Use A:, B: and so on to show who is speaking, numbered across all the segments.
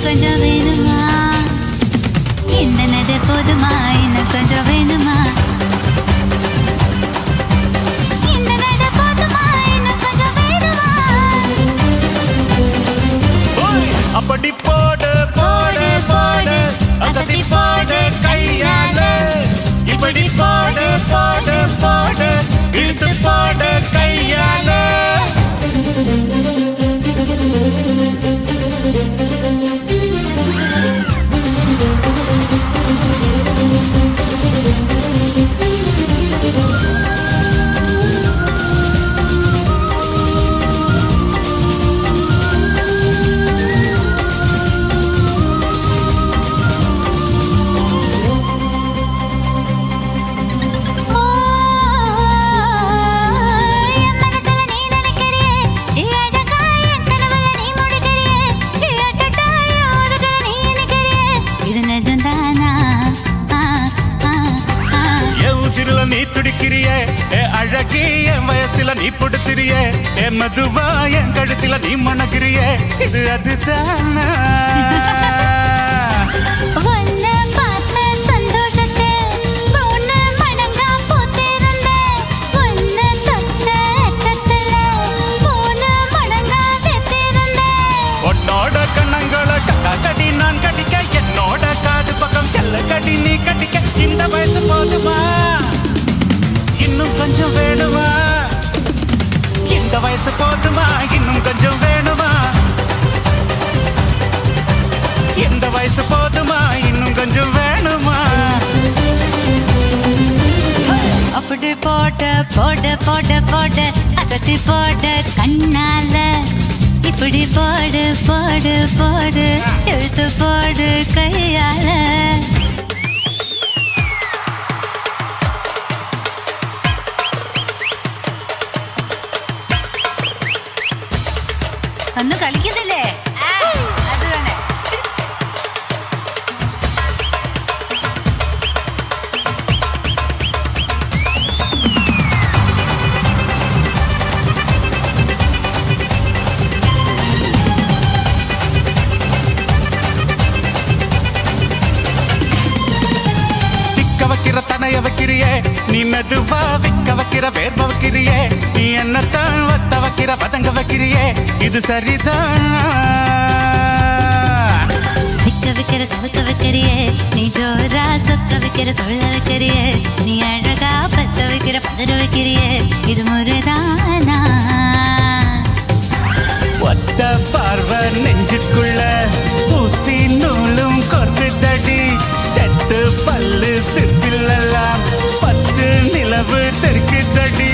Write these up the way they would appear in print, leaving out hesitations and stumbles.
A: கொஞ்சம் வேணுமா? இந்த நட போதுமா? இன்னும் கொஞ்சம் வேணுமா? இந்த நட போதுமா? இன்னும் கொஞ்சம் வேணுமா?
B: அப்படி போடு போடு போடு அசத்தி போடு கையால இப்படி போடு போடு போடு இழுத்து போடு கையால நீ துடிக்கிறிய அழகி என் வயசுல நீ படுத்திரிய மெதுவா என் கழுத்துல நீ மணக்கிறிய இது அதுதானா உன்னோட கண்ணங்களை கடி நான் கடிக்க என்னோட காது பக்கம் செல்ல கடி நீ கடிக்க இந்த வயசு போதுமா இன்னும் கொஞ்சம் வேணுமா இந்த வயசு போதுமா இன்னும் கொஞ்சம் வேணுமா இந்த வயசு போதுமா இன்னும் கொஞ்சம் வேணுமா
A: அப்படி போட போட போட போட அசத்தி போட கண்ணால இப்படி போடு போடு போடு எழுத்து போடு கையால ഒന്നും കളിക്കുന്നില്ലേ അത് തന്നെ
B: வைக்கிற தனைய வைக்கிறியே நீ மெதுவா விக்க வைக்கிற வேர்வ வைக்கிறியே நீ என்னத்தான் வத்த வைக்கிற பதங்க வைக்கிறியே இது சரிதான்
A: சிக்க வைக்கிற சவுக்க வைக்கிறியே நீ ஜோரா சொக்க வைக்கிற சொல்ல வைக்கிறியே நீ அழகா பத்த வைக்கிற பதற வைக்கிறியே இது முறைதானா
B: ஒத்த பார்வை நெஞ்சுக்குள்ள ஊசி நூலும் கொர்க்குதடி தட்டு பல்லு சிற்பில்லாம் 10 நிலவு தெற்குதடி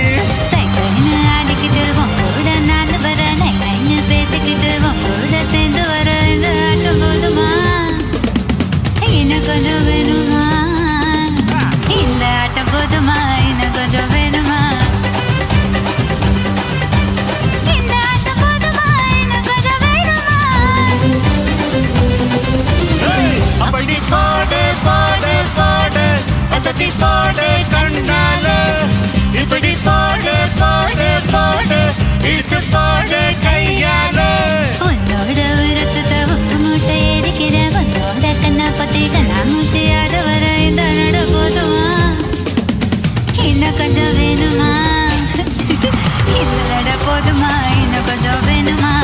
A: அடிக்கிட்டு உங்கூட நான் வர நைன்னு பேசிக்கிட்டு உங்கூட சேர்ந்து வர இந்த ஆட்டம் போதுமா இன்னும் கொஞ்சம் வேணுமா இந்த ஆட்டம் போதுமா இன்னும் கொஞ்சம் வேணுமா
B: அப்படி பாடு பாடு பாடு அசத்தி பாடு கண்ணால இப்படி பாடு பாடு பாடு இழுத்து பாடு கையால
A: உன்னோட உரத்தத்தை உப்பு மூட்டை எரிக்கிற உன்னோட கண்ணை பத்தி கண்ணா மூட்டி ஆட வர இந்த நட போதுமா இன்னும் கொஞ்சம் வேணுமா இந்த நட போதுமா இன்னும் கொஞ்சம் வேணுமா